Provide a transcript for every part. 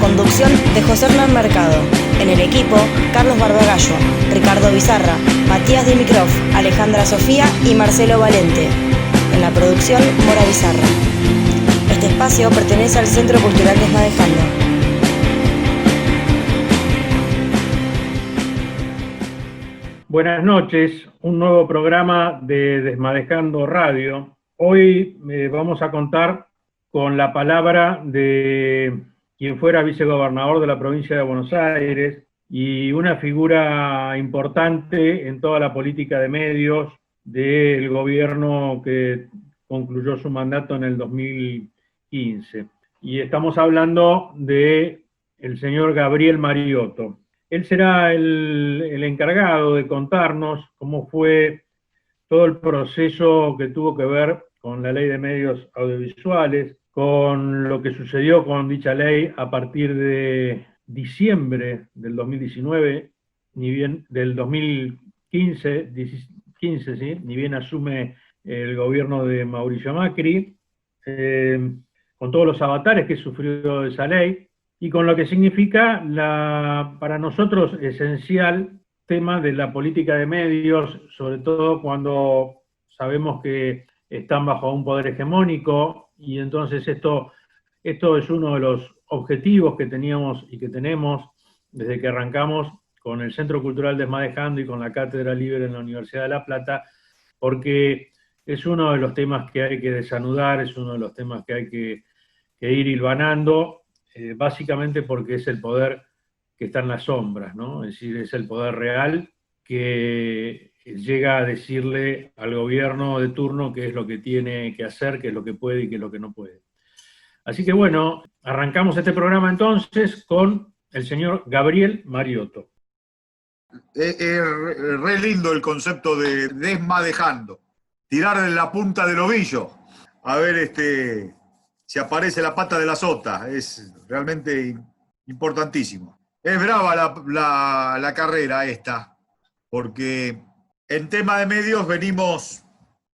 conducción de José Hernán Mercado. En el equipo, Carlos Barbagallo, Ricardo Bizarra, Matías Dimitrov, Alejandra Sofía y Marcelo Valente. En la producción, Mora Bizarra. Este espacio pertenece al Centro Cultural Desmadejando. Buenas noches, un nuevo programa de Desmadejando Radio. Hoy vamos a contar con la palabra de quien fuera vicegobernador de la provincia de Buenos Aires y una figura importante en toda la política de medios del gobierno que concluyó su mandato en el 2015. Y estamos hablando de el señor Gabriel Mariotto. Él será el encargado de contarnos cómo fue todo el proceso que tuvo que ver con la ley de medios audiovisuales, con lo que sucedió con dicha ley a partir de diciembre del 2019, ni bien del 2015, ¿sí? Ni bien asume el gobierno de Mauricio Macri, con todos los avatares que sufrió esa ley, y con lo que significa para nosotros esencial tema de la política de medios, sobre todo cuando sabemos que están bajo un poder hegemónico, y entonces esto es uno de los objetivos que teníamos y que tenemos desde que arrancamos con el Centro Cultural Desmadejando y con la Cátedra Libre en la Universidad de La Plata, porque es uno de los temas que hay que desanudar, es uno de los temas que hay que ir hilvanando, básicamente porque es el poder que está en las sombras, ¿no? Es decir, es el poder real que llega a decirle al gobierno de turno qué es lo que tiene que hacer, qué es lo que puede y qué es lo que no puede. Así que bueno, arrancamos este programa entonces con el señor Gabriel Mariotto. Es re lindo el concepto de desmadejando, tirarle la punta del ovillo, a ver si aparece la pata de la sota, es realmente importantísimo. Es brava la carrera esta, porque en tema de medios venimos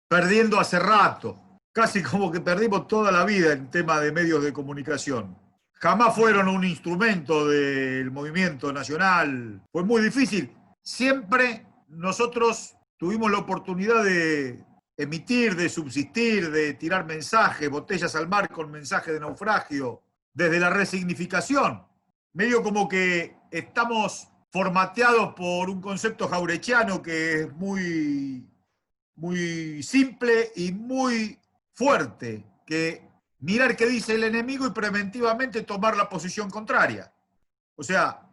perdiendo hace rato, casi como que perdimos toda la vida en tema de medios de comunicación. Jamás fueron un instrumento del movimiento nacional, fue muy difícil. Siempre nosotros tuvimos la oportunidad de emitir, de subsistir, de tirar mensajes, botellas al mar con mensaje de naufragio, desde la resignificación. Medio como que estamos formateados por un concepto jaurechiano que es muy, muy simple y muy fuerte, que mirar qué dice el enemigo y preventivamente tomar la posición contraria. O sea,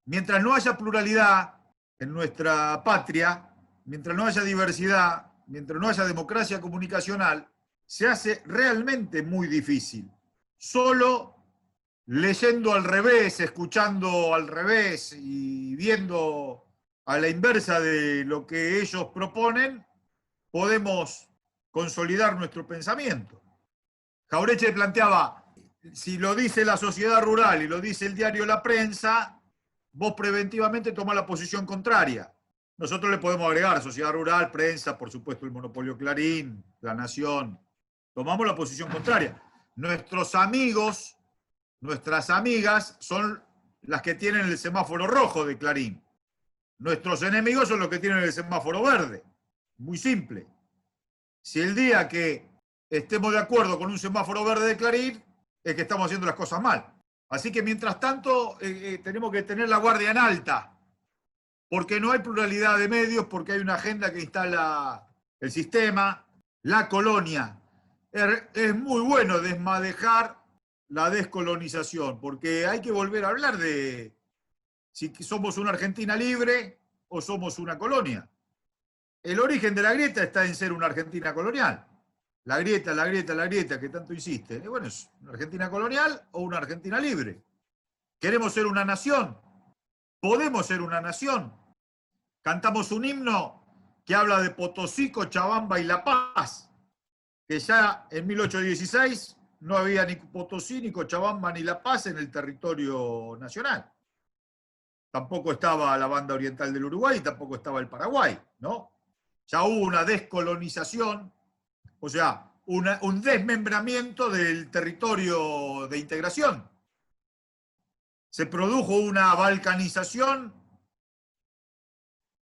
mientras no haya pluralidad en nuestra patria, mientras no haya diversidad, mientras no haya democracia comunicacional, se hace realmente muy difícil. Solo leyendo al revés, escuchando al revés y viendo a la inversa de lo que ellos proponen, podemos consolidar nuestro pensamiento. Jauretche planteaba, si lo dice la sociedad rural y lo dice el diario La Prensa, vos preventivamente tomás la posición contraria. Nosotros le podemos agregar sociedad rural, prensa, por supuesto el monopolio Clarín, La Nación. Tomamos la posición contraria. Nuestros amigos, nuestras amigas son las que tienen el semáforo rojo de Clarín. Nuestros enemigos son los que tienen el semáforo verde. Muy simple. Si el día que estemos de acuerdo con un semáforo verde de Clarín, es que estamos haciendo las cosas mal. Así que mientras tanto tenemos que tener la guardia en alta, porque no hay pluralidad de medios, porque hay una agenda que instala el sistema, la colonia. Es muy bueno desmadejar la descolonización, porque hay que volver a hablar de si somos una Argentina libre o somos una colonia. El origen de la grieta está en ser una Argentina colonial. La grieta que tanto insiste. Bueno, ¿es una Argentina colonial o una Argentina libre? ¿Queremos ser una nación? ¿Podemos ser una nación? Cantamos un himno que habla de Potosí, Cochabamba y La Paz, que ya en 1816 no había ni Potosí, ni Cochabamba, ni La Paz en el territorio nacional. Tampoco estaba la banda oriental del Uruguay y tampoco estaba el Paraguay, ¿no? Ya hubo una descolonización, o sea, un desmembramiento del territorio de integración. se produjo una balcanización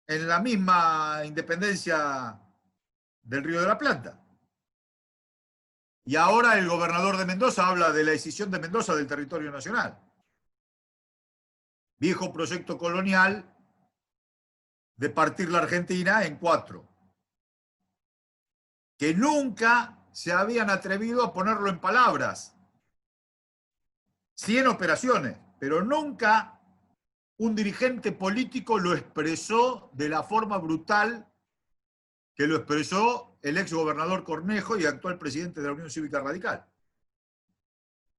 en la misma independencia del Río de la Plata. Y ahora el gobernador de Mendoza habla de la escisión de Mendoza del territorio nacional. Viejo proyecto colonial de partir la Argentina en 4, que nunca se habían atrevido a ponerlo en palabras, sí en operaciones, pero nunca un dirigente político lo expresó de la forma brutal que lo expresó el ex gobernador Cornejo y actual presidente de la Unión Cívica Radical.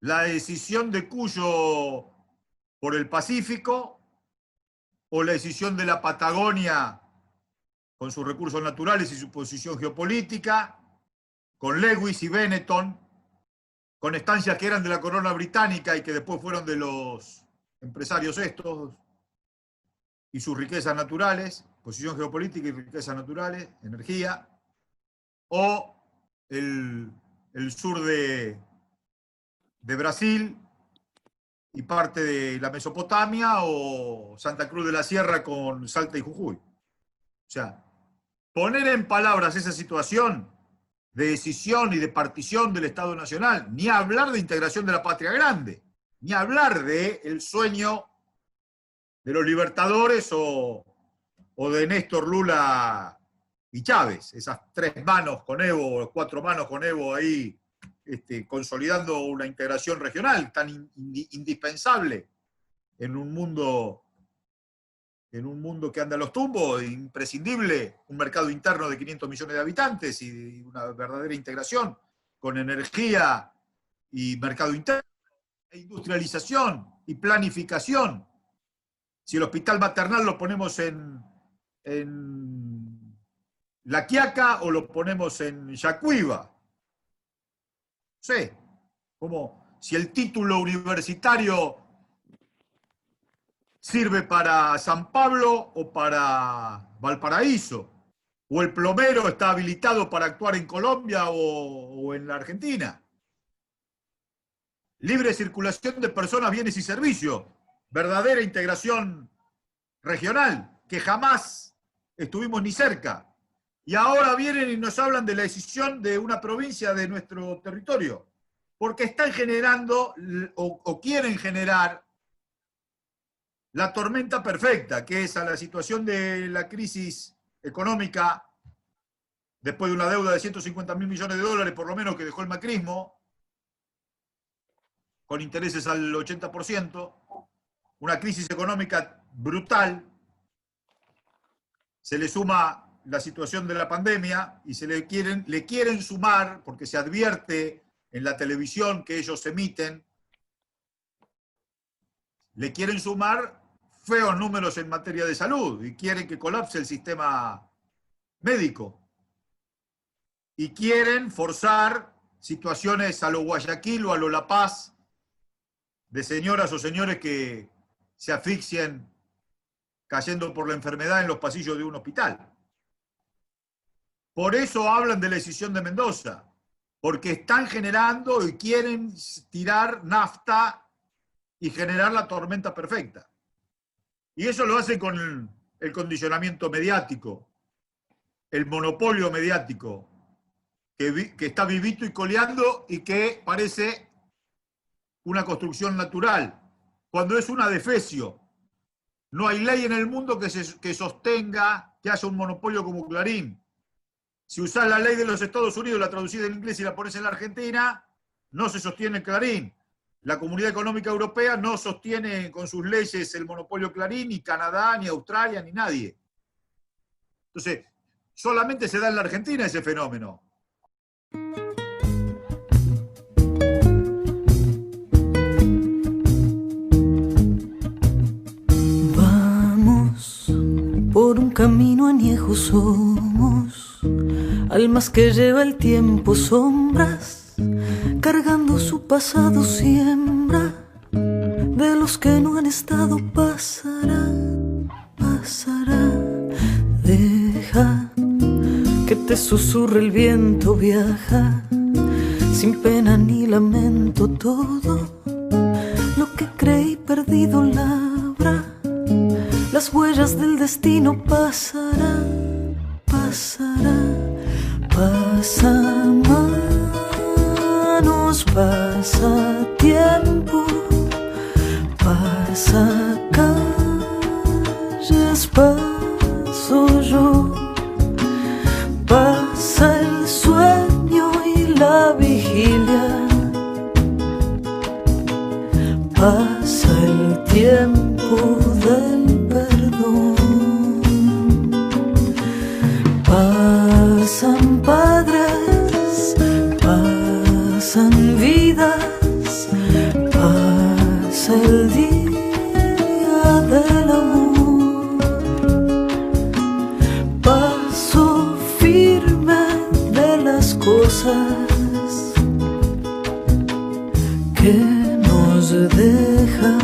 La decisión de Cuyo por el Pacífico, o la decisión de la Patagonia con sus recursos naturales y su posición geopolítica, con Lewis y Benetton, con estancias que eran de la corona británica y que después fueron de los empresarios estos, y sus riquezas naturales, posición geopolítica y riquezas naturales, energía, o el sur de Brasil y parte de la Mesopotamia, o Santa Cruz de la Sierra con Salta y Jujuy. O sea, poner en palabras esa situación de decisión y de partición del Estado Nacional, ni hablar de integración de la patria grande, ni hablar del sueño de los libertadores o de Néstor, Lula y Chávez, esas 3 manos con Evo, 4 manos con Evo ahí, consolidando una integración regional tan indispensable en un mundo que anda a los tumbos, imprescindible, un mercado interno de 500 millones de habitantes y una verdadera integración con energía y mercado interno, e industrialización y planificación. Si el hospital maternal lo ponemos en La Quiaca o lo ponemos en Yacuiba. No sé, como si el título universitario sirve para San Pablo o para Valparaíso, o el plomero está habilitado para actuar en Colombia o en la Argentina. Libre circulación de personas, bienes y servicios, verdadera integración regional, que jamás estuvimos ni cerca. Y ahora vienen y nos hablan de la decisión de una provincia de nuestro territorio, porque están generando o quieren generar la tormenta perfecta, que es a la situación de la crisis económica, después de una deuda de 150.000 millones de dólares, por lo menos, que dejó el macrismo, con intereses al 80%, una crisis económica brutal, se le suma la situación de la pandemia y le quieren sumar, porque se advierte en la televisión que ellos emiten, le quieren sumar feos números en materia de salud y quieren que colapse el sistema médico. Y quieren forzar situaciones a lo Guayaquil o a lo La Paz de señoras o señores que se asfixien cayendo por la enfermedad en los pasillos de un hospital. Por eso hablan de la decisión de Mendoza, porque están generando y quieren tirar nafta y generar la tormenta perfecta. Y eso lo hacen con el condicionamiento mediático, el monopolio mediático, que está vivito y coleando y que parece una construcción natural, cuando es una defecio. No hay ley en el mundo que sostenga que haya un monopolio como Clarín. Si usás la ley de los Estados Unidos, la traducís del inglés y la pones en la Argentina, no se sostiene Clarín. La Comunidad Económica Europea no sostiene con sus leyes el monopolio Clarín, ni Canadá, ni Australia, ni nadie. Entonces, solamente se da en la Argentina ese fenómeno. Vamos por un camino añejo, somos almas que lleva el tiempo, sombras, cargando su pasado, siembra de los que no han estado. Pasará, pasará, deja que te susurre el viento, viaja sin pena ni lamento. Todo lo que creí perdido labra, las huellas del destino pasarán, pasarán. Pasa manos, pasa tiempo, pasa calles, paso yo, pasa el sueño y la vigilia, pasa el tiempo del perdón. Pasan padres, pasan vidas, pasa el día del amor. Paso firme de las cosas que nos dejan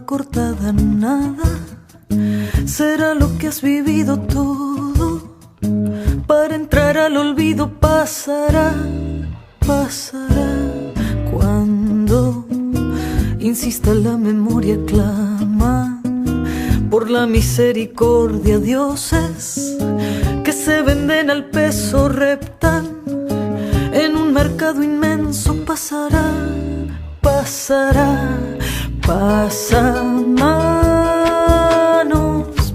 cortada, nada será lo que has vivido todo. Para entrar al olvido pasará, pasará. Cuando insista la memoria, clama por la misericordia. Dioses que se venden al peso reptan en un mercado inmenso. Pasará, pasará. Pasa manos,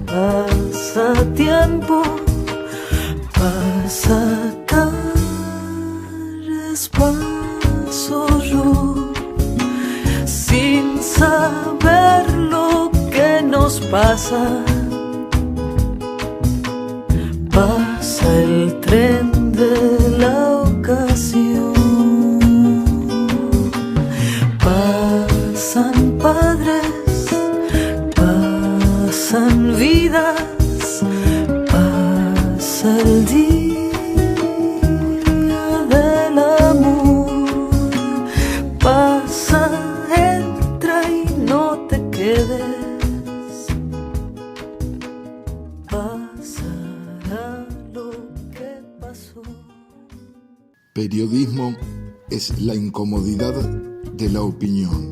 pasa tiempo, pasa calles, paso yo, sin saber lo que nos pasa. Pasa el tren de la ocasión. Pasan padres, pasan vidas, pasa el día del amor. Pasa, entra y no te quedes. Pasará lo que pasó. Periodismo es la incomodidad de la opinión.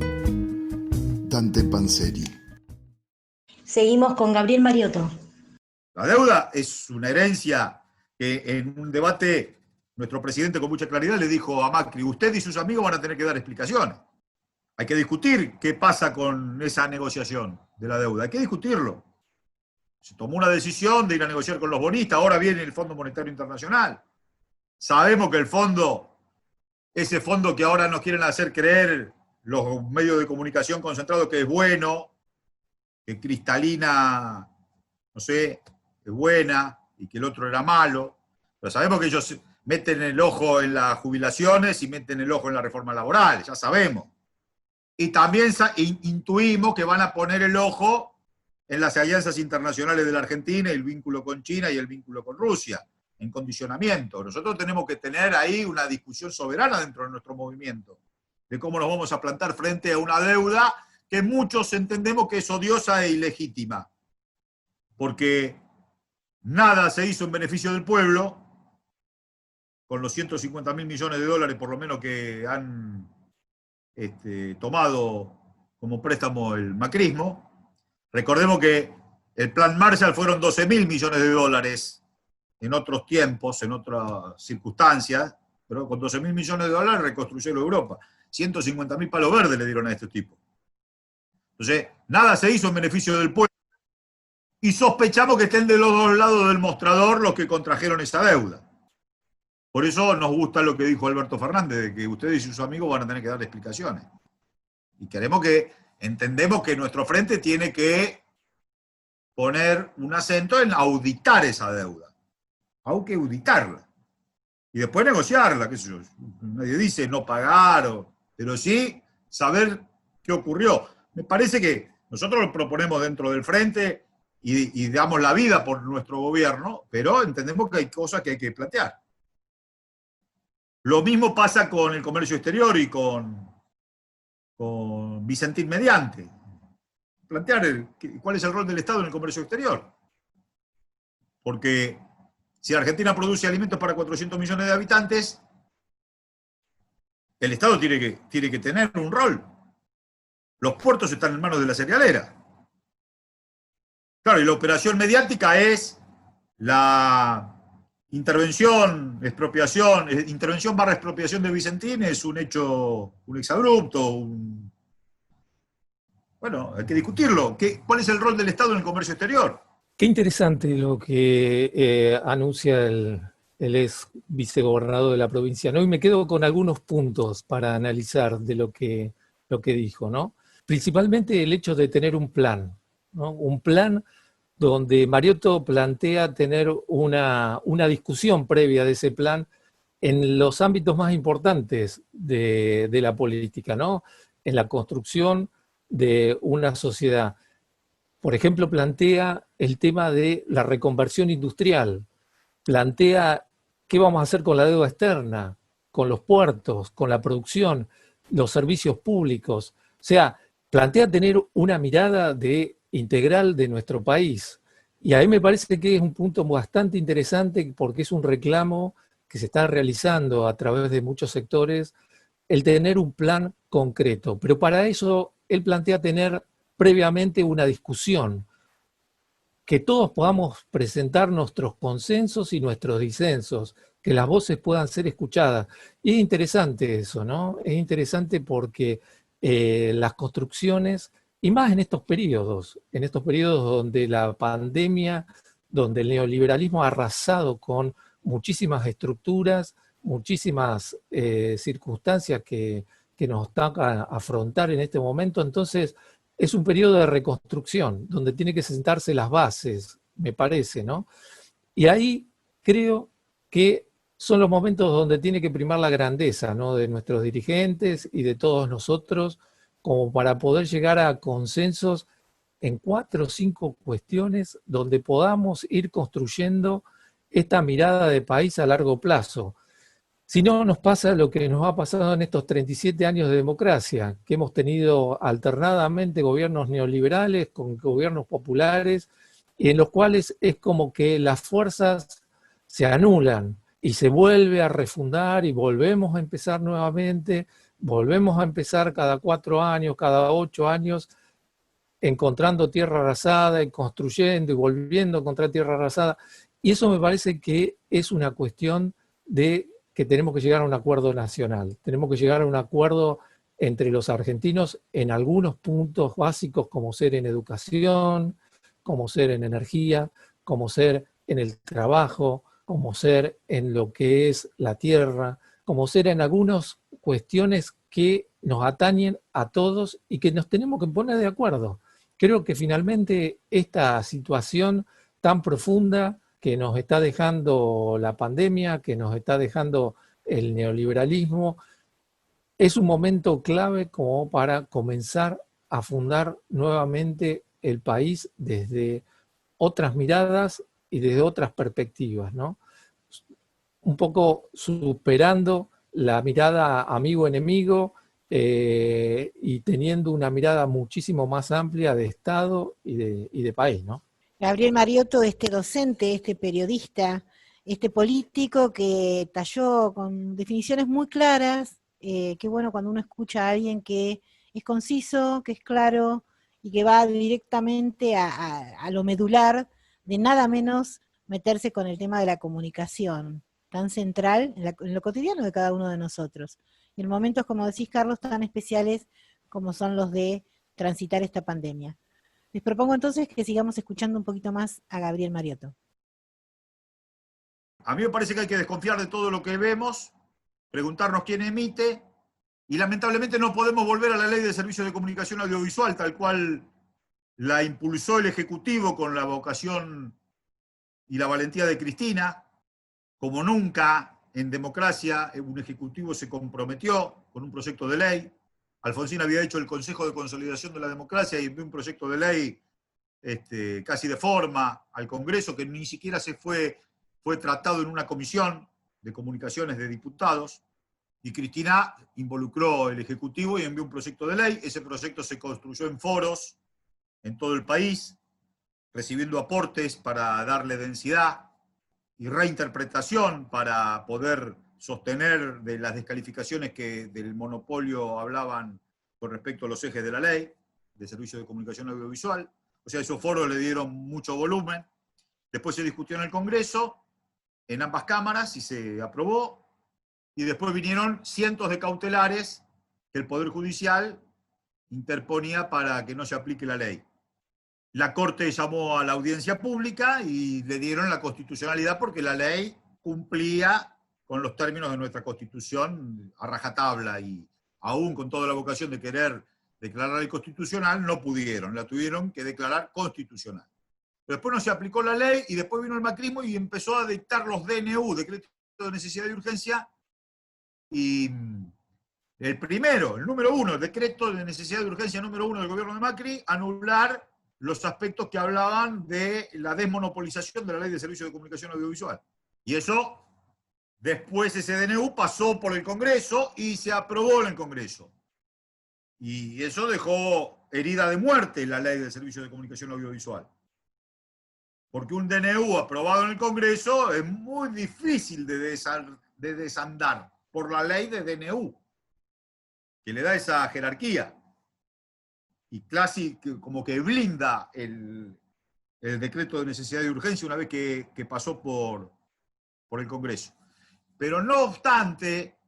Dante Panzeri. Seguimos con Gabriel Mariotto. La deuda es una herencia que en un debate nuestro presidente con mucha claridad le dijo a Macri: usted y sus amigos van a tener que dar explicaciones. Hay que discutir qué pasa con esa negociación de la deuda. Hay que discutirlo. Se tomó una decisión de ir a negociar con los bonistas. Ahora viene el Fondo Monetario Internacional. Sabemos que el fondo, ese fondo que ahora nos quieren hacer creer los medios de comunicación concentrados que es bueno, que Cristalina, no sé, es buena y que el otro era malo. Pero sabemos que ellos meten el ojo en las jubilaciones y meten el ojo en la reforma laboral, ya sabemos. Y también intuimos que van a poner el ojo en las alianzas internacionales de la Argentina, y el vínculo con China y el vínculo con Rusia, en condicionamiento. Nosotros tenemos que tener ahí una discusión soberana dentro de nuestro movimiento, de cómo nos vamos a plantar frente a una deuda que muchos entendemos que es odiosa e ilegítima, porque nada se hizo en beneficio del pueblo, con los 150.000 millones de dólares por lo menos que han tomado como préstamo el macrismo. Recordemos que el plan Marshall fueron 12.000 millones de dólares en otros tiempos, en otras circunstancias, pero con 12.000 millones de dólares reconstruyeron Europa. 150.000 palos verdes le dieron a este tipo. Entonces, nada se hizo en beneficio del pueblo y sospechamos que estén de los dos lados del mostrador los que contrajeron esa deuda. Por eso nos gusta lo que dijo Alberto Fernández, de que ustedes y sus amigos van a tener que dar explicaciones. Y entendemos que nuestro frente tiene que poner un acento en auditar esa deuda. Hay que auditarla. Y después negociarla, qué sé yo. Nadie dice no pagar, pero sí saber qué ocurrió. Me parece que nosotros lo proponemos dentro del frente y damos la vida por nuestro gobierno, pero entendemos que hay cosas que hay que plantear. Lo mismo pasa con el comercio exterior y con Vicentín Mediante. Plantear cuál es el rol del Estado en el comercio exterior. Porque si Argentina produce alimentos para 400 millones de habitantes, el Estado tiene que tener un rol. Los puertos están en manos de la cerealera. Claro, y la operación mediática es la intervención barra expropiación de Vicentín, es un hecho, un exabrupto, bueno, hay que discutirlo. ¿Cuál es el rol del Estado en el comercio exterior? Qué interesante lo que anuncia el ex vicegobernador de la provincia, ¿no? Y me quedo con algunos puntos para analizar de lo que dijo, ¿no? Principalmente el hecho de tener un plan, ¿no? Un plan donde Mariotto plantea tener una discusión previa de ese plan en los ámbitos más importantes de la política, ¿no? En la construcción de una sociedad. Por ejemplo, plantea el tema de la reconversión industrial, plantea qué vamos a hacer con la deuda externa, con los puertos, con la producción, los servicios públicos. O sea, plantea tener una mirada integral de nuestro país. Y a mí me parece que es un punto bastante interesante porque es un reclamo que se está realizando a través de muchos sectores, el tener un plan concreto. Pero para eso él plantea tener previamente una discusión, que todos podamos presentar nuestros consensos y nuestros disensos, que las voces puedan ser escuchadas. Y es interesante eso, ¿no? Es interesante porque las construcciones, y más en estos periodos donde la pandemia, donde el neoliberalismo ha arrasado con muchísimas estructuras, muchísimas circunstancias que nos toca afrontar en este momento, entonces es un periodo de reconstrucción, donde tiene que sentarse las bases, me parece, ¿no? Y ahí creo que son los momentos donde tiene que primar la grandeza, ¿no? De nuestros dirigentes y de todos nosotros, como para poder llegar a consensos en 4 o 5 cuestiones donde podamos ir construyendo esta mirada de país a largo plazo. Si no, nos pasa lo que nos ha pasado en estos 37 años de democracia, que hemos tenido alternadamente gobiernos neoliberales con gobiernos populares, y en los cuales es como que las fuerzas se anulan y se vuelve a refundar y volvemos a empezar nuevamente, volvemos a empezar cada 4 años, cada 8 años, encontrando tierra arrasada y construyendo y volviendo a encontrar tierra arrasada. Y eso me parece que es una cuestión de que tenemos que llegar a un acuerdo nacional. Tenemos que llegar a un acuerdo entre los argentinos en algunos puntos básicos, como ser en educación, como ser en energía, como ser en el trabajo, como ser en lo que es la tierra, como ser en algunas cuestiones que nos atañen a todos y que nos tenemos que poner de acuerdo. Creo que finalmente esta situación tan profunda que nos está dejando la pandemia, que nos está dejando el neoliberalismo, es un momento clave como para comenzar a fundar nuevamente el país desde otras miradas y desde otras perspectivas, ¿no? Un poco superando la mirada amigo-enemigo y teniendo una mirada muchísimo más amplia de Estado y de país, ¿no? Gabriel Mariotto, este docente, este periodista, este político que talló con definiciones muy claras, qué bueno cuando uno escucha a alguien que es conciso, que es claro y que va directamente a lo medular de nada menos meterse con el tema de la comunicación, tan central en lo cotidiano de cada uno de nosotros. Y en momentos, como decís, Carlos, tan especiales como son los de transitar esta pandemia. Les propongo entonces que sigamos escuchando un poquito más a Gabriel Mariotto. A mí me parece que hay que desconfiar de todo lo que vemos, preguntarnos quién emite, y lamentablemente no podemos volver a la ley de servicios de comunicación audiovisual, tal cual la impulsó el Ejecutivo con la vocación y la valentía de Cristina. Como nunca en democracia un Ejecutivo se comprometió con un proyecto de ley. Alfonsín había hecho el Consejo de Consolidación de la Democracia y envió un proyecto de ley casi de forma al Congreso, que ni siquiera fue tratado en una comisión de comunicaciones de diputados. Y Cristina involucró el Ejecutivo y envió un proyecto de ley. Ese proyecto se construyó en foros en todo el país, recibiendo aportes para darle densidad y reinterpretación para poder sostener de las descalificaciones que del monopolio hablaban con respecto a los ejes de la ley de servicio de comunicación audiovisual. O sea, esos foros le dieron mucho volumen. Después se discutió en el Congreso, en ambas cámaras, y se aprobó. Y después vinieron cientos de cautelares que el Poder Judicial interponía para que no se aplique la ley. La Corte llamó a la audiencia pública y le dieron la constitucionalidad porque la ley cumplía con los términos de nuestra Constitución a rajatabla, y aún con toda la vocación de querer declarar la ley constitucional, no pudieron, la tuvieron que declarar constitucional. Pero después no se aplicó la ley y después vino el macrismo y empezó a dictar los DNU, decretos de necesidad y urgencia, y el primero, el número 1, el decreto de necesidad y urgencia número 1 del gobierno de Macri, anular los aspectos que hablaban de la desmonopolización de la ley de servicios de comunicación audiovisual. Y eso, después ese DNU pasó por el Congreso y se aprobó en el Congreso. Y eso dejó herida de muerte la ley de servicios de comunicación audiovisual. Porque un DNU aprobado en el Congreso es muy difícil de desandar por la ley de DNU, que le da esa jerarquía. Y casi como que blinda el decreto de necesidad y urgencia una vez que pasó por el Congreso. Pero no obstante,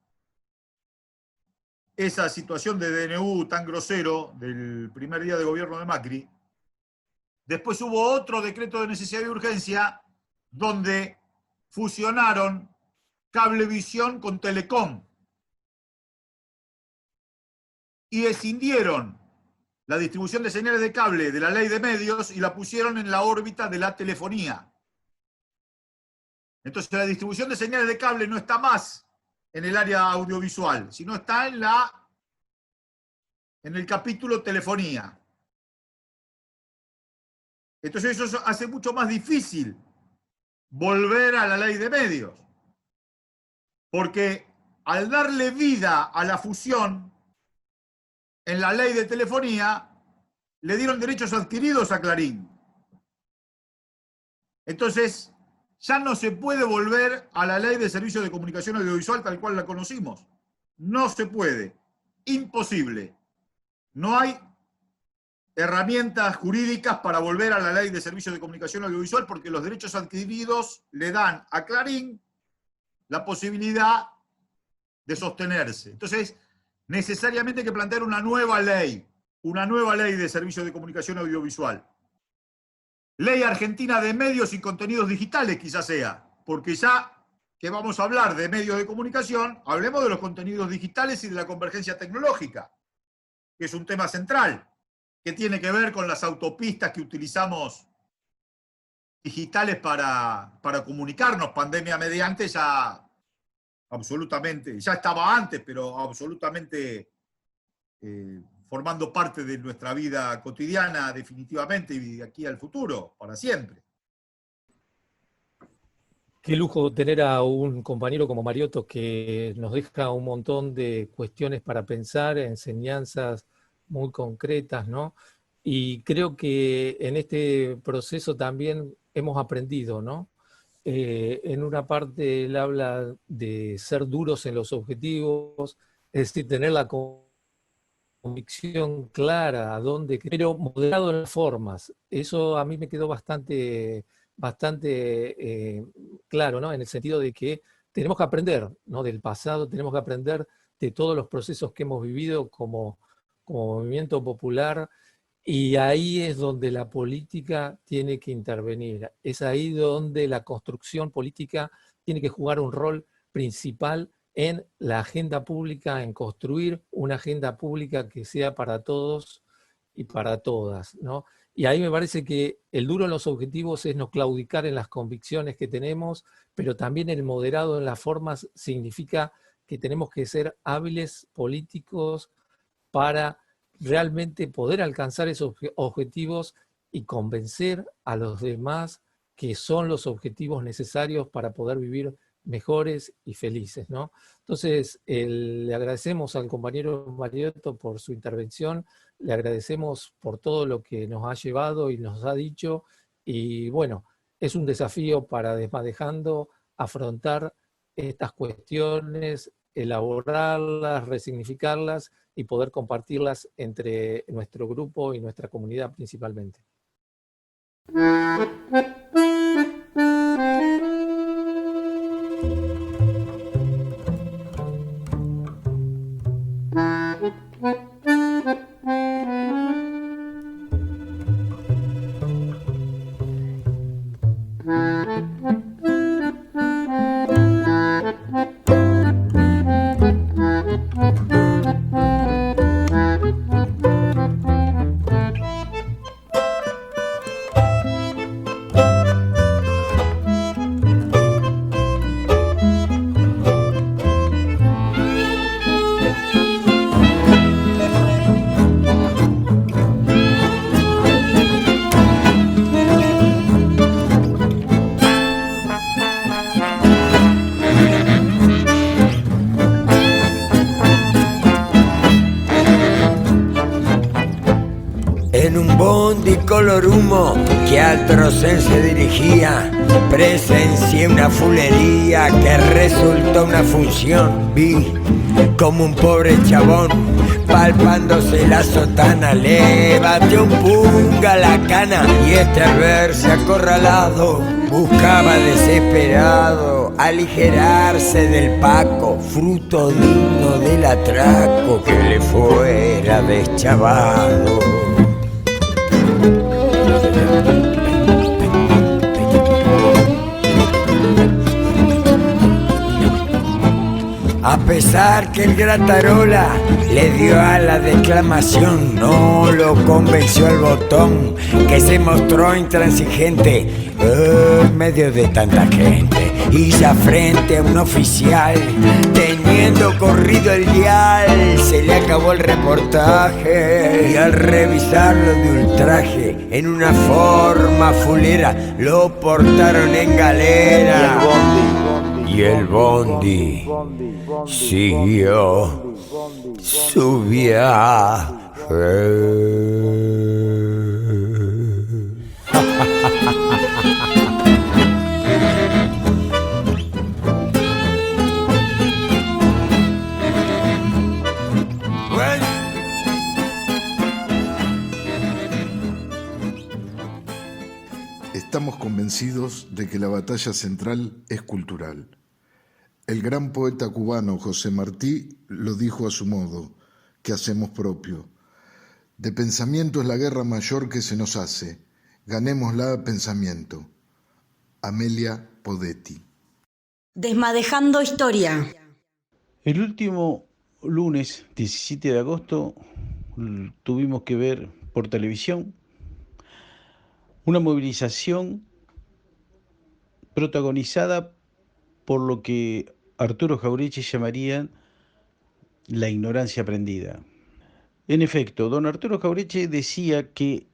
esa situación de DNU tan grosero del primer día de gobierno de Macri, después hubo otro decreto de necesidad y urgencia donde fusionaron Cablevisión con Telecom y escindieron la distribución de señales de cable de la ley de medios y la pusieron en la órbita de la telefonía. Entonces la distribución de señales de cable no está más en el área audiovisual, sino está en el capítulo telefonía. Entonces eso hace mucho más difícil volver a la ley de medios. Porque al darle vida a la fusión en la ley de telefonía, le dieron derechos adquiridos a Clarín. Entonces, ya no se puede volver a la ley de servicios de comunicación audiovisual tal cual la conocimos. No se puede. Imposible. No hay herramientas jurídicas para volver a la ley de servicios de comunicación audiovisual porque los derechos adquiridos le dan a Clarín la posibilidad de sostenerse. Entonces, necesariamente hay que plantear una nueva ley de servicios de comunicación audiovisual. Ley argentina de medios y contenidos digitales quizás sea, porque ya que vamos a hablar de medios de comunicación, hablemos de los contenidos digitales y de la convergencia tecnológica, que es un tema central, que tiene que ver con las autopistas que utilizamos digitales para comunicarnos, pandemia mediante, ya absolutamente, ya estaba antes, pero absolutamente formando parte de nuestra vida cotidiana definitivamente y de aquí al futuro, para siempre. Qué lujo tener a un compañero como Mariotto que nos deja un montón de cuestiones para pensar, enseñanzas muy concretas, ¿no? Y creo que en este proceso también hemos aprendido, ¿no? En una parte él habla de ser duros en los objetivos, es decir, tener la convicción clara a dónde, pero moderado en las formas. Eso a mí me quedó bastante claro, ¿no? En el sentido de que tenemos que aprender, ¿no? Del pasado, tenemos que aprender de todos los procesos que hemos vivido como movimiento popular, y ahí es donde la política tiene que intervenir. Es ahí donde la construcción política tiene que jugar un rol principal en la agenda pública, en construir una agenda pública que sea para todos y para todas, ¿no? Y ahí me parece que el duro en los objetivos es no claudicar en las convicciones que tenemos, pero también el moderado en las formas significa que tenemos que ser hábiles políticos para realmente poder alcanzar esos objetivos y convencer a los demás que son los objetivos necesarios para poder vivir mejores y felices, ¿no? Entonces, le agradecemos al compañero Mariotto por su intervención, le agradecemos por todo lo que nos ha llevado y nos ha dicho, y bueno, es un desafío para Desmadejando afrontar estas cuestiones, elaborarlas, resignificarlas y poder compartirlas entre nuestro grupo y nuestra comunidad principalmente. En un bondi color humo que al Trocén se dirigía, presencié una fulería que resultó una función. Vi como un pobre chabón palpándose la sotana le batió un punga a la cana y este al verse acorralado buscaba desesperado aligerarse del paco, fruto digno del atraco que le fuera deschavado. A pesar que el Gratarola le dio a la declamación, no lo convenció el botón, que se mostró intransigente en medio de tanta gente. Y ya frente a un oficial, teniendo corrido el dial, se le acabó el reportaje. Y al revisarlo de ultraje, en una forma fulera, lo portaron en galera. Y el bondi siguió su viaje. Estamos convencidos de que la batalla central es cultural. El gran poeta cubano José Martí lo dijo a su modo, que hacemos propio. De pensamiento es la guerra mayor que se nos hace. Ganémosla a pensamiento. Amelia Podetti. Desmadejando historia. El último lunes, 17 de agosto, tuvimos que ver por televisión una movilización protagonizada por lo que Arturo Jauretche llamaría la ignorancia aprendida. En efecto, don Arturo Jauretche decía que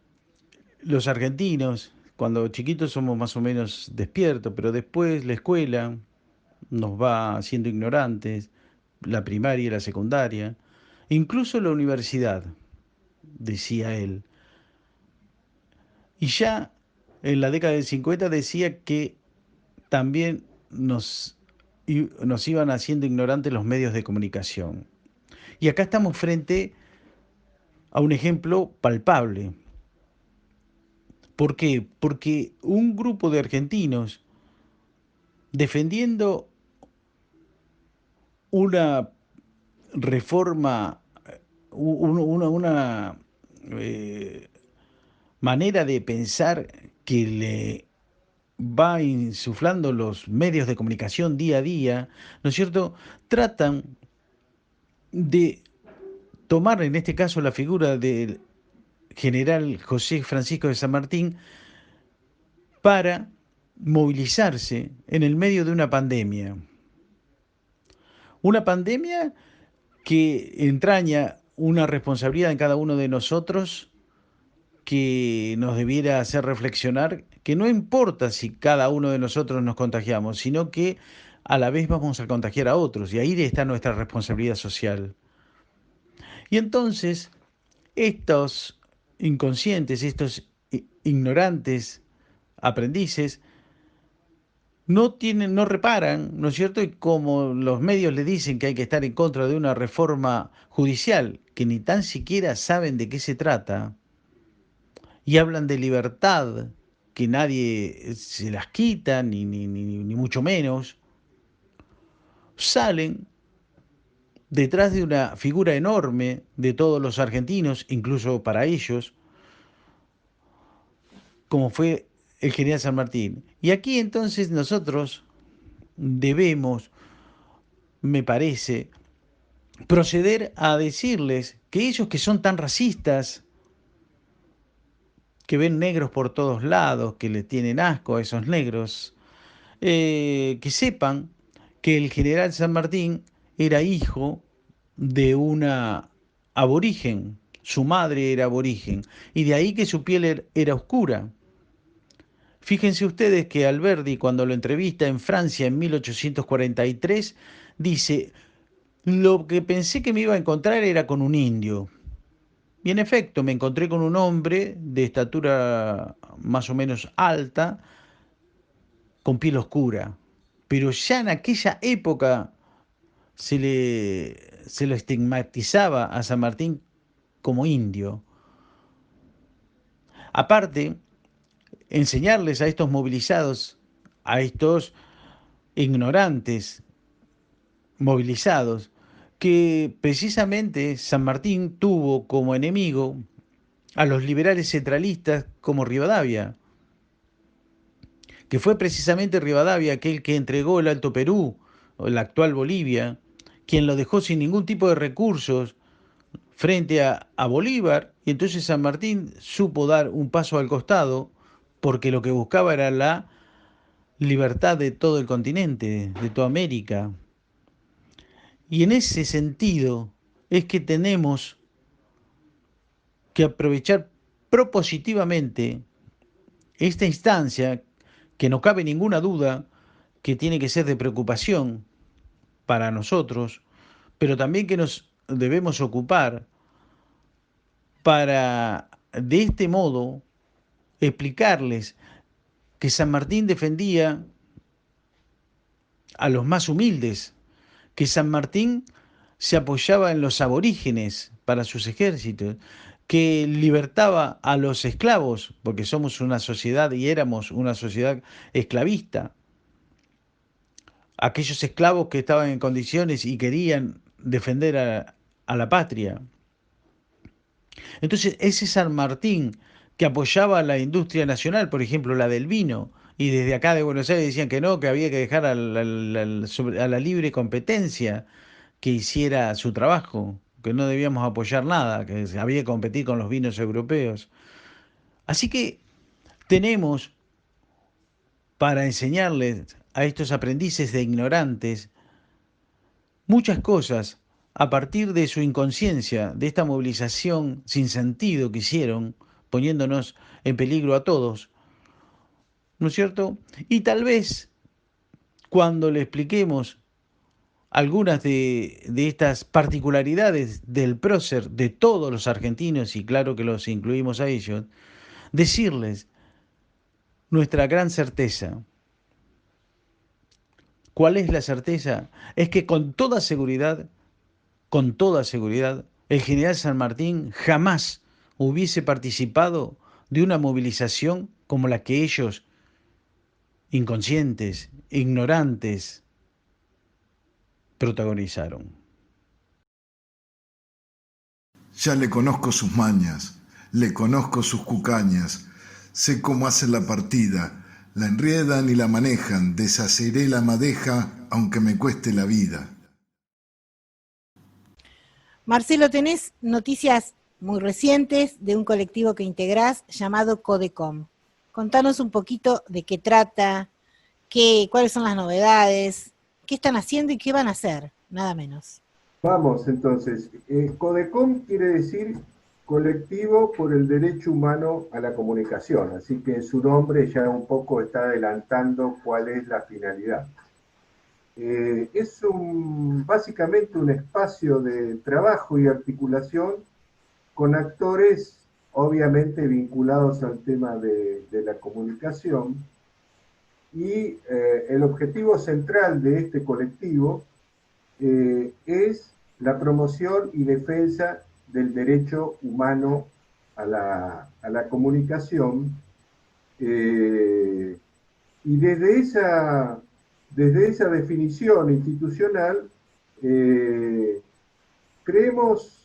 los argentinos, cuando chiquitos somos más o menos despiertos, pero después la escuela nos va haciendo ignorantes, la primaria y la secundaria, incluso la universidad, decía él. Y ya en la década del 50 decía que también nos iban haciendo ignorantes los medios de comunicación. Y acá estamos frente a un ejemplo palpable. ¿Por qué? Porque un grupo de argentinos defendiendo una reforma, una manera de pensar que le va insuflando los medios de comunicación día a día, ¿no es cierto?, tratan de tomar en este caso la figura del general José Francisco de San Martín para movilizarse en el medio de una pandemia. Una pandemia que entraña una responsabilidad en cada uno de nosotros que nos debiera hacer reflexionar que no importa si cada uno de nosotros nos contagiamos, sino que a la vez vamos a contagiar a otros, y ahí está nuestra responsabilidad social. Y entonces, estos inconscientes, estos ignorantes aprendices, no reparan, ¿no es cierto? Y como los medios le dicen que hay que estar en contra de una reforma judicial, que ni tan siquiera saben de qué se trata, y hablan de libertad, que nadie se las quita, ni mucho menos, salen detrás de una figura enorme de todos los argentinos, incluso para ellos, como fue el general San Martín. Y aquí entonces nosotros debemos, me parece, proceder a decirles que ellos que son tan racistas, que ven negros por todos lados, que le tienen asco a esos negros, que sepan que el general San Martín era hijo de una aborigen, su madre era aborigen, y de ahí que su piel era oscura. Fíjense ustedes que Alberdi, cuando lo entrevista en Francia en 1843, dice: lo que pensé que me iba a encontrar era con un indio. Y en efecto, me encontré con un hombre de estatura más o menos alta, con piel oscura. Pero ya en aquella época se lo estigmatizaba a San Martín como indio. Aparte, enseñarles a estos movilizados, a estos ignorantes movilizados, que precisamente San Martín tuvo como enemigo a los liberales centralistas como Rivadavia, que fue precisamente Rivadavia aquel que entregó el Alto Perú, o la actual Bolivia, quien lo dejó sin ningún tipo de recursos frente a Bolívar, y entonces San Martín supo dar un paso al costado, porque lo que buscaba era la libertad de todo el continente, de toda América. Y en ese sentido es que tenemos que aprovechar propositivamente esta instancia, que no cabe ninguna duda que tiene que ser de preocupación para nosotros, pero también que nos debemos ocupar para, de este modo, explicarles que San Martín defendía a los más humildes, que San Martín se apoyaba en los aborígenes para sus ejércitos, que libertaba a los esclavos, porque somos una sociedad y éramos una sociedad esclavista. Aquellos esclavos que estaban en condiciones y querían defender a la patria. Entonces, ese San Martín que apoyaba a la industria nacional, por ejemplo, la del vino, y desde acá de Buenos Aires decían que no, que había que dejar a la libre competencia que hiciera su trabajo, que no debíamos apoyar nada, que había que competir con los vinos europeos. Así que tenemos para enseñarles a estos aprendices de ignorantes muchas cosas a partir de su inconsciencia, de esta movilización sin sentido que hicieron, poniéndonos en peligro a todos, ¿no es cierto? Y tal vez cuando le expliquemos algunas de estas particularidades del prócer de todos los argentinos, y claro que los incluimos a ellos, decirles nuestra gran certeza. ¿Cuál es la certeza? Es que con toda seguridad, el general San Martín jamás hubiese participado de una movilización como la que ellos, inconscientes, ignorantes, protagonizaron. Ya le conozco sus mañas, le conozco sus cucañas, sé cómo hacen la partida, la enriedan y la manejan, deshaceré la madeja aunque me cueste la vida. Marcelo, tenés noticias muy recientes de un colectivo que integrás llamado Codecom. Contanos un poquito de qué trata, cuáles son las novedades, qué están haciendo y qué van a hacer, nada menos. Vamos, entonces. Codecom quiere decir Colectivo por el Derecho Humano a la Comunicación, así que su nombre ya un poco está adelantando cuál es la finalidad. es básicamente un espacio de trabajo y articulación con actores obviamente vinculados al tema de la comunicación, y el objetivo central de este colectivo es la promoción y defensa del derecho humano a la comunicación, y desde esa definición institucional creemos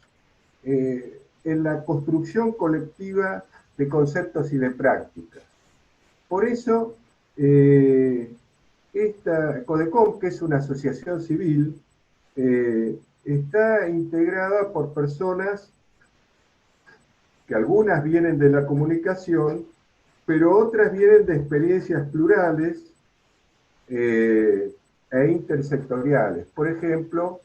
en la construcción colectiva de conceptos y de prácticas. Por eso, esta CODECOM, que es una asociación civil, está integrada por personas que algunas vienen de la comunicación, pero otras vienen de experiencias plurales e intersectoriales. Por ejemplo,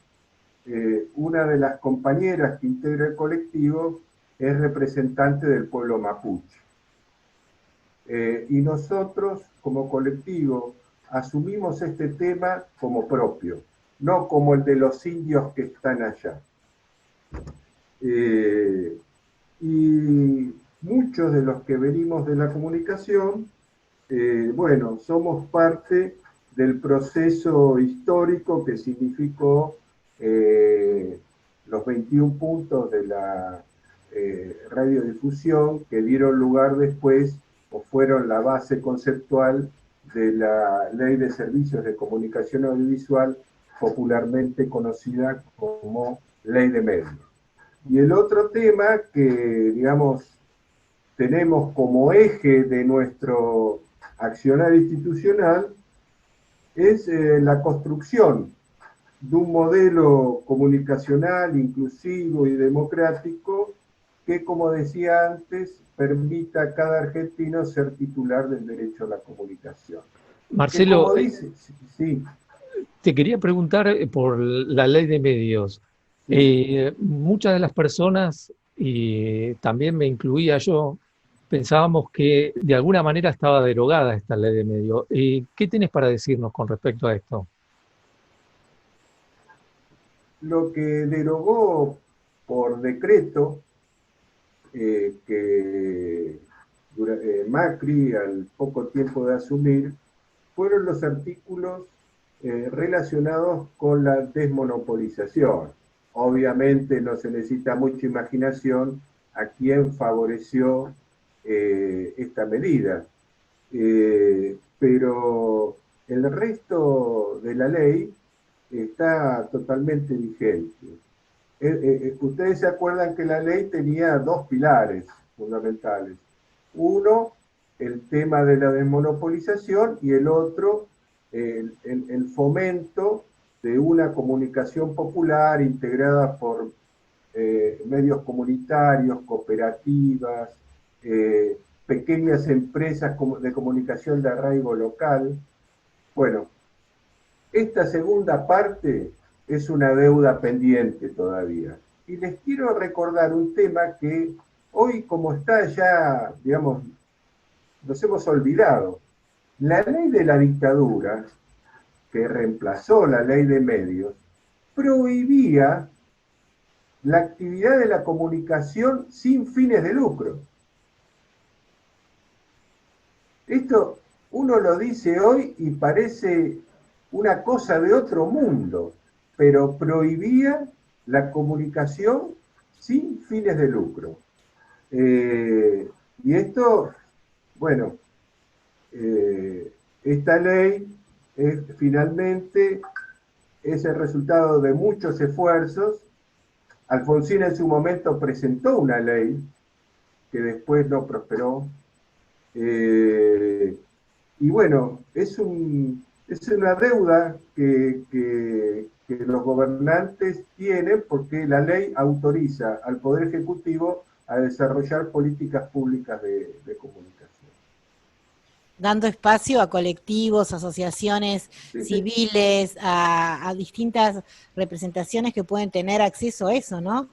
una de las compañeras que integra el colectivo es representante del pueblo mapuche. Y nosotros, como colectivo, asumimos este tema como propio, no como el de los indios que están allá. Y muchos de los que venimos de la comunicación, bueno, somos parte del proceso histórico que significó los 21 puntos de la radiodifusión, que dieron lugar después, o fueron la base conceptual de la Ley de Servicios de Comunicación Audiovisual, popularmente conocida como Ley de Medios. Y el otro tema que, digamos, tenemos como eje de nuestro accionar institucional es la construcción de un modelo comunicacional, inclusivo y democrático que, como decía antes, permita a cada argentino ser titular del derecho a la comunicación. Marcelo, sí. Te quería preguntar por la ley de medios. Muchas de las personas, y también me incluía yo, pensábamos que de alguna manera estaba derogada esta ley de medios. ¿Qué tenés para decirnos con respecto a esto? Lo que derogó por decreto, que Macri al poco tiempo de asumir, fueron los artículos relacionados con la desmonopolización. Obviamente no se necesita mucha imaginación a quien favoreció esta medida, pero el resto de la ley está totalmente vigente. Ustedes se acuerdan que la ley tenía dos pilares fundamentales. Uno, el tema de la desmonopolización, y el otro, el fomento de una comunicación popular integrada por medios comunitarios, cooperativas, pequeñas empresas de comunicación de arraigo local. Bueno, esta segunda parte es una deuda pendiente todavía. Y les quiero recordar un tema que hoy, como está ya, digamos, nos hemos olvidado. La ley de la dictadura, que reemplazó la ley de medios, prohibía la actividad de la comunicación sin fines de lucro. Esto uno lo dice hoy y parece una cosa de otro mundo, pero prohibía la comunicación sin fines de lucro. Y esto, bueno, esta ley finalmente es el resultado de muchos esfuerzos. Alfonsín en su momento presentó una ley que después no prosperó. Y bueno, es una deuda que los gobernantes tienen, porque la ley autoriza al Poder Ejecutivo a desarrollar políticas públicas de comunicación. Dando espacio a colectivos, asociaciones civiles, a distintas representaciones que pueden tener acceso a eso, ¿no?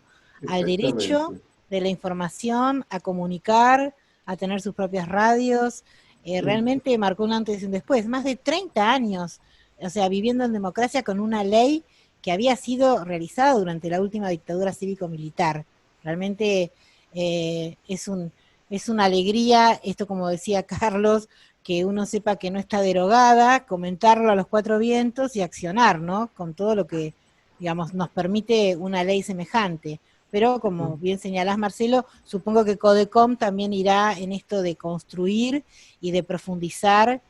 Al derecho de la información, a comunicar, a tener sus propias radios. Realmente marcó un antes y un después. Más de 30 años o sea, viviendo en democracia con una ley que había sido realizada durante la última dictadura cívico-militar. Realmente es una alegría, esto como decía Carlos, que uno sepa que no está derogada, comentarlo a los cuatro vientos y accionar, ¿no? Con todo lo que, digamos, nos permite una ley semejante. Pero como bien señalás, Marcelo, supongo que Codecom también irá en esto de construir y de profundizar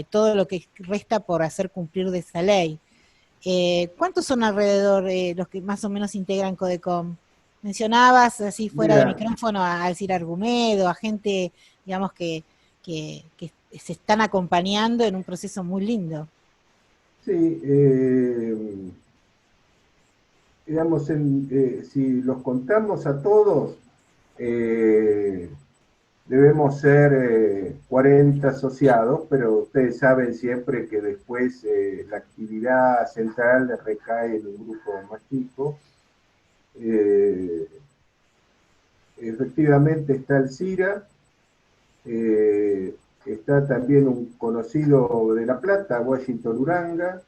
todo lo que resta por hacer cumplir de esa ley. ¿Cuántos son alrededor los que más o menos integran Codecom? Mencionabas así fuera de micrófono a Alcir Argumedo, a gente, digamos, que se están acompañando en un proceso muy lindo. Sí, digamos, si los contamos a todos, debemos ser 40 asociados, pero ustedes saben siempre que después la actividad central recae en un grupo más chico. Efectivamente está el CIRA, está también un conocido de La Plata, Washington Uranga,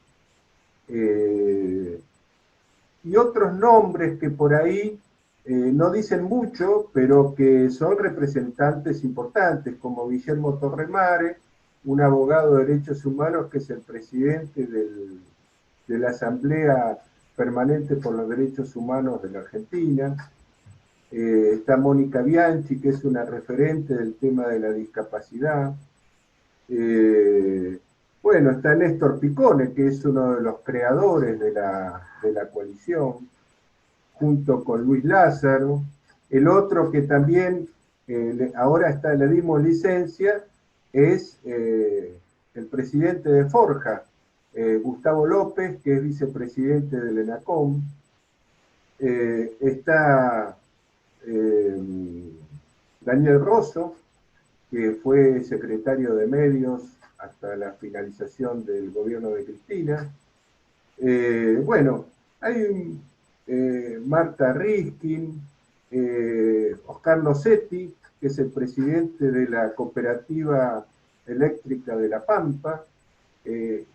y otros nombres que por ahí no dicen mucho, pero que son representantes importantes, como Guillermo Torremare, un abogado de derechos humanos que es el presidente de la Asamblea Permanente por los Derechos Humanos de la Argentina. Está Mónica Bianchi, que es una referente del tema de la discapacidad. Bueno, está Néstor Picone, que es uno de los creadores de la coalición, junto con Luis Lázaro. El otro que también ahora le dimos licencia es el presidente de Forja, Gustavo López, que es vicepresidente del ENACOM. Está Daniel Rosso, que fue secretario de Medios hasta la finalización del gobierno de Cristina. Bueno, hay Marta Riskin, Oscar Nocetti, que es el presidente de la Cooperativa Eléctrica de La Pampa,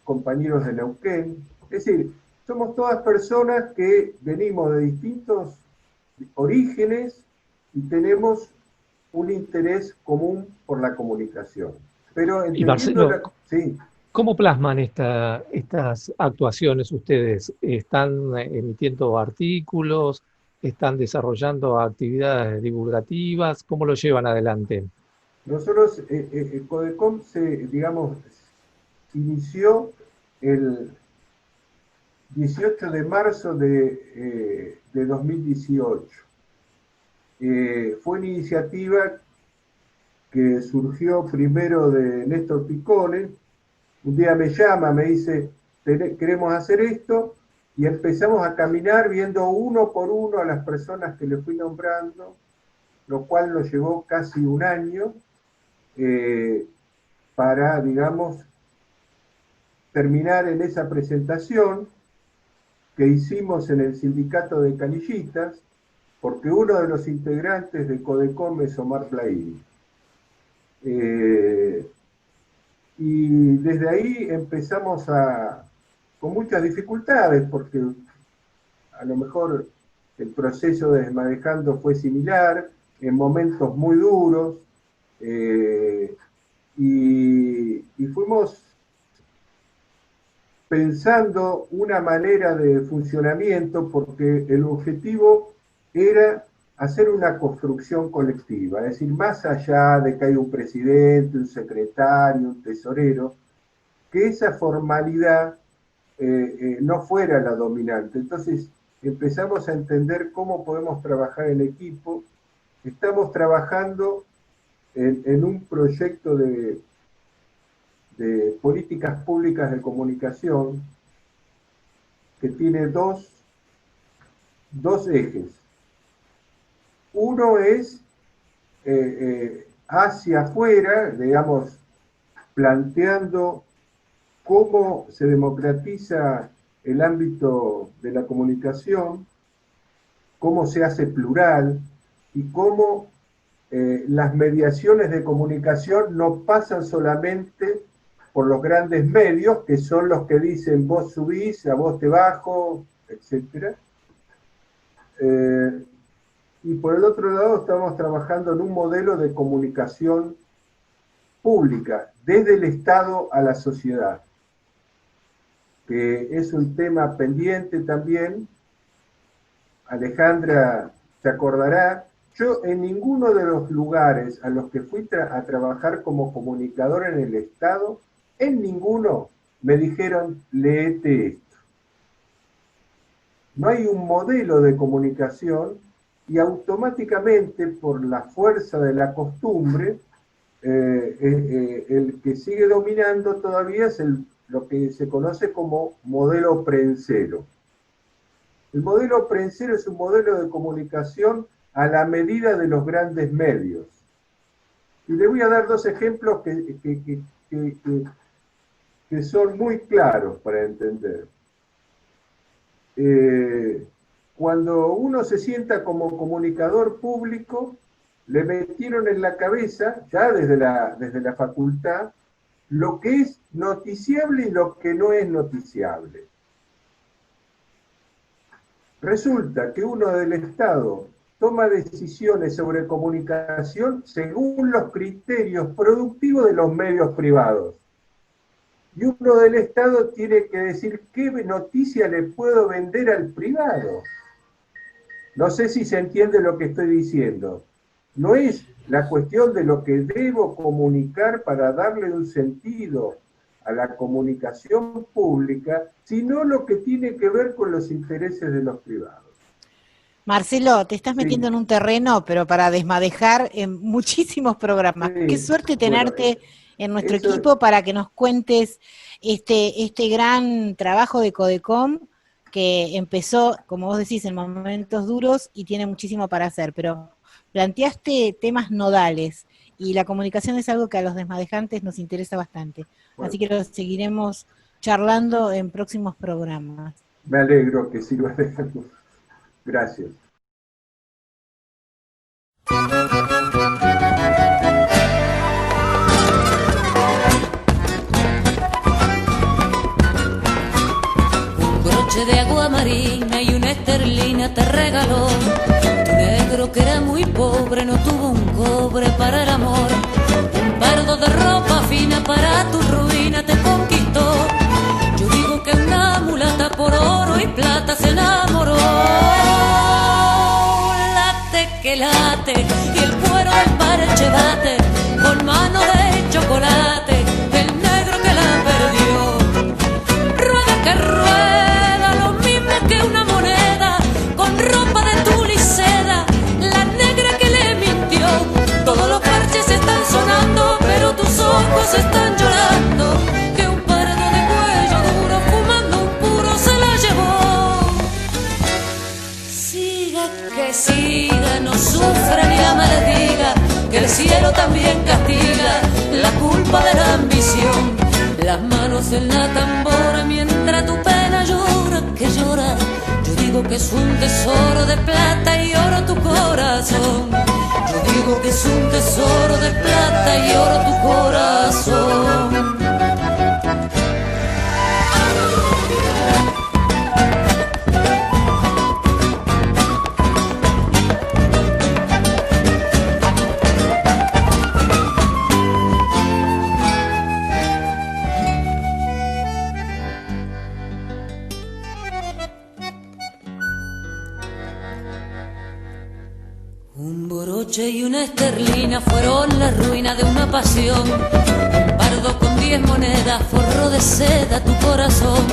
compañeros de Neuquén. Es decir, somos todas personas que venimos de distintos orígenes y tenemos un interés común por la comunicación. Pero y Marcelo, sí. ¿Cómo plasman estas actuaciones ustedes? ¿Están emitiendo artículos? ¿Están desarrollando actividades divulgativas? ¿Cómo lo llevan adelante? Nosotros, Codecom digamos, inició el 18 de marzo de 2018. Fue una iniciativa que surgió primero de Néstor Picone. Un día me llama, me dice, queremos hacer esto, y empezamos a caminar viendo uno por uno a las personas que le fui nombrando, lo cual nos llevó casi un año para, digamos, terminar en esa presentación que hicimos en el sindicato de canillitas, porque uno de los integrantes de Codecom es Omar Plairi. Y desde ahí empezamos con muchas dificultades, porque a lo mejor el proceso de Desmadejando fue similar, en momentos muy duros, y fuimos pensando una manera de funcionamiento, porque el objetivo era hacer una construcción colectiva, es decir, más allá de que haya un presidente, un secretario, un tesorero, que esa formalidad no fuera la dominante. Entonces empezamos a entender cómo podemos trabajar en equipo. Estamos trabajando en un proyecto de políticas públicas de comunicación que tiene dos ejes. Uno es hacia afuera, digamos, planteando cómo se democratiza el ámbito de la comunicación, cómo se hace plural y cómo las mediaciones de comunicación no pasan solamente por los grandes medios, que son los que dicen vos subís, a vos te bajo, etc. Y por el otro lado estamos trabajando en un modelo de comunicación pública, desde el Estado a la sociedad, que es un tema pendiente también. Alejandra se acordará, yo en ninguno de los lugares a los que fui a trabajar como comunicador en el Estado, en ninguno me dijeron, léete esto. No hay un modelo de comunicación y automáticamente, por la fuerza de la costumbre, el que sigue dominando todavía es lo que se conoce como modelo prensero. El modelo prensero es un modelo de comunicación a la medida de los grandes medios. Y le voy a dar dos ejemplos que son muy claros para entender. Cuando uno se sienta como comunicador público, le metieron en la cabeza, ya desde la facultad, lo que es noticiable y lo que no es noticiable. Resulta que uno del Estado toma decisiones sobre comunicación según los criterios productivos de los medios privados. Y uno del Estado tiene que decir qué noticia le puedo vender al privado. No sé si se entiende lo que estoy diciendo. No es la cuestión de lo que debo comunicar para darle un sentido a la comunicación pública, sino lo que tiene que ver con los intereses de los privados. Marcelo, te estás metiendo en un terreno, pero para desmadejar en muchísimos programas. Sí. Qué suerte tenerte en nuestro equipo para que nos cuentes este gran trabajo de Codecom, que empezó, como vos decís, en momentos duros y tiene muchísimo para hacer, pero planteaste temas nodales y la comunicación es algo que a los desmadejantes nos interesa bastante. Bueno. Así que lo seguiremos charlando en próximos programas. Me alegro que sirva de algo. Gracias. Un broche de agua marina y una esterlina te regaló. Tu negro que era muy pobre no tuvo un cobre para el amor. Un pardo de ropa fina para tu ruina te conquistó. Yo digo que una mulata por oro y plata se enamoró. Late que late y el cuero del parche bate con mano de chocolate el negro que la perdió. Rueda que rueda lo mismo que una moneda con ropa de tul y seda, la negra que le mintió. Todos los parches están sonando pero tus ojos están llorando. Que un pardo de cuello duro fumando un puro se la llevó. Siga que siga, no sufra ni la maldiga, que el cielo también castiga la culpa de la ambición. Las manos en la tambora mientras tu pena llora, que llora. Yo digo que es un tesoro de plata y oro tu corazón. Yo digo que es un tesoro de plata y oro tu corazón. Un boroche y una esterlina fueron la ruina de una pasión. Un pardo con 10 monedas forró de seda tu corazón.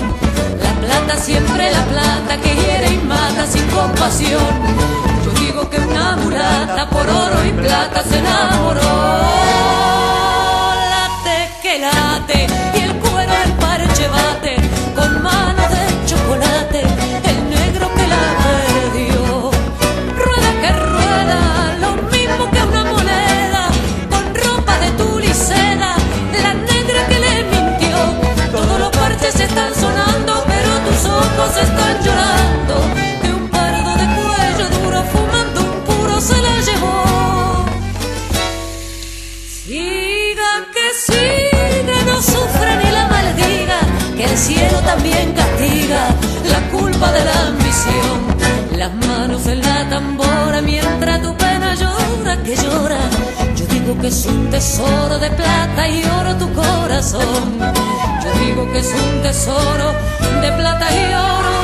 La plata, siempre la plata, que hiere y mata sin compasión. Yo digo que una mulata por oro y plata se enamoró. Late que late y el cuero del parche bate con mano de chocolate el negro que la perdió. Rueda que rueda lo mismo que una moneda con ropa de tul y seda, la negra que le mintió. Todos los parches están sonando pero tus ojos están llorando. Que un pardo de cuello duro fumando un puro se la llevó. Siga que siga, no sufre tesoro de plata y oro.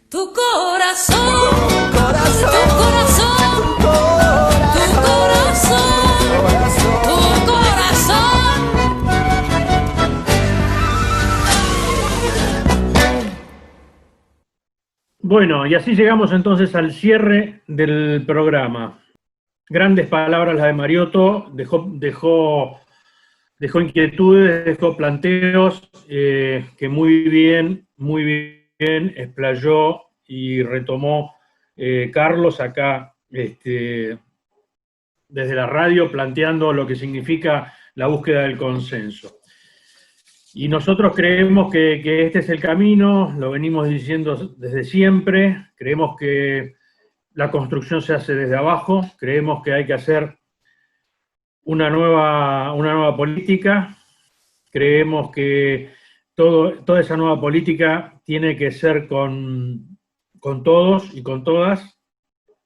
Tu corazón, tu corazón, tu corazón, tu corazón. Bueno, y así llegamos entonces al cierre del programa. Grandes palabras las de Mariotto, dejó inquietudes, dejó planteos que muy bien explayó y retomó Carlos acá desde la radio, planteando lo que significa la búsqueda del consenso. Y nosotros creemos que este es el camino, lo venimos diciendo desde siempre, creemos que la construcción se hace desde abajo, creemos que hay que hacer una nueva política, creemos que toda esa nueva política tiene que ser con todos y con todas,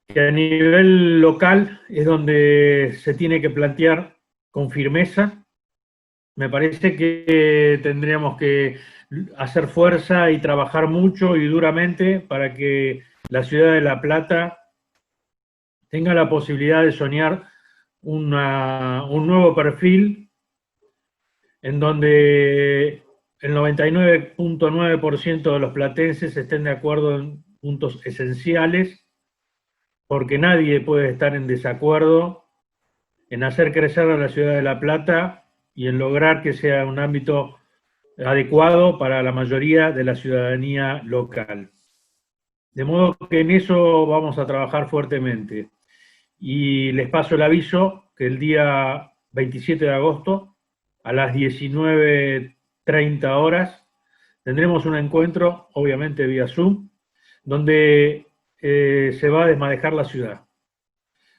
que a nivel local es donde se tiene que plantear con firmeza. Me parece que tendríamos que hacer fuerza y trabajar mucho y duramente para que la ciudad de La Plata tenga la posibilidad de soñar un nuevo perfil en donde el 99.9% de los platenses estén de acuerdo en puntos esenciales, porque nadie puede estar en desacuerdo en hacer crecer a la ciudad de La Plata y en lograr que sea un ámbito adecuado para la mayoría de la ciudadanía local. De modo que en eso vamos a trabajar fuertemente. Y les paso el aviso que el día 27 de agosto, a las 19:30 horas, tendremos un encuentro, obviamente vía Zoom, donde se va a desmadejar la ciudad,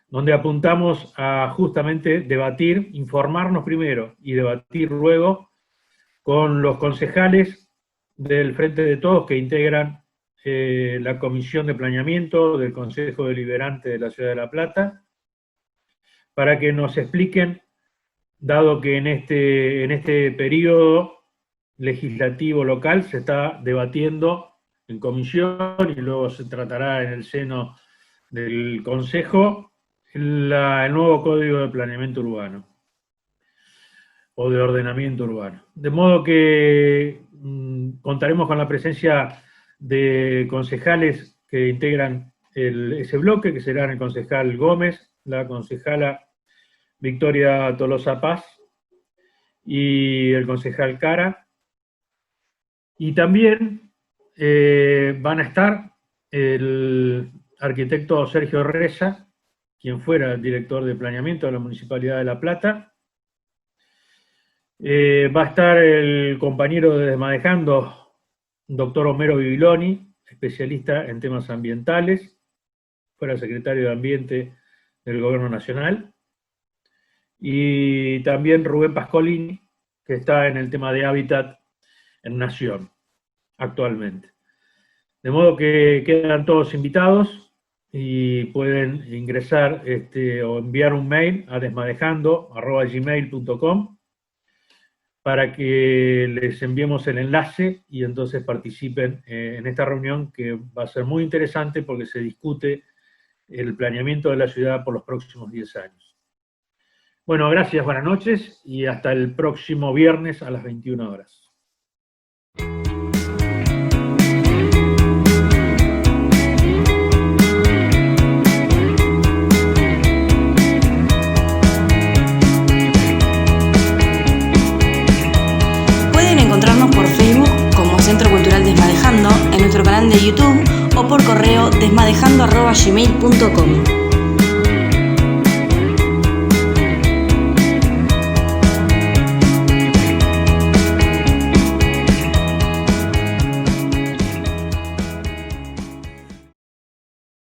donde apuntamos a justamente debatir, informarnos primero y debatir luego con los concejales del Frente de Todos que integran la Comisión de Planeamiento del Consejo Deliberante de la Ciudad de La Plata, para que nos expliquen, dado que en este periodo legislativo local se está debatiendo en comisión y luego se tratará en el seno del Consejo el nuevo Código de Planeamiento Urbano o de Ordenamiento Urbano. De modo que contaremos con la presencia de concejales que integran ese bloque, que serán el concejal Gómez, la concejala Victoria Tolosa Paz y el concejal Cara. Y también van a estar el arquitecto Sergio Reza, quien fuera el director de planeamiento de la Municipalidad de La Plata. Va a estar el compañero de Desmadejando, doctor Homero Bibiloni, especialista en temas ambientales, fuera secretario de Ambiente del Gobierno Nacional. Y también Rubén Pascolini, que está en el tema de hábitat en Nación, actualmente. De modo que quedan todos invitados y pueden ingresar o enviar un mail a desmadejando@gmail.com para que les enviemos el enlace y entonces participen en esta reunión, que va a ser muy interesante porque se discute el planeamiento de la ciudad por los próximos 10 años. Bueno, gracias, buenas noches y hasta el próximo viernes a las 21 horas. Encontrarnos por Facebook como Centro Cultural Desmadejando, en nuestro canal de YouTube o por correo desmadejando@gmail.com.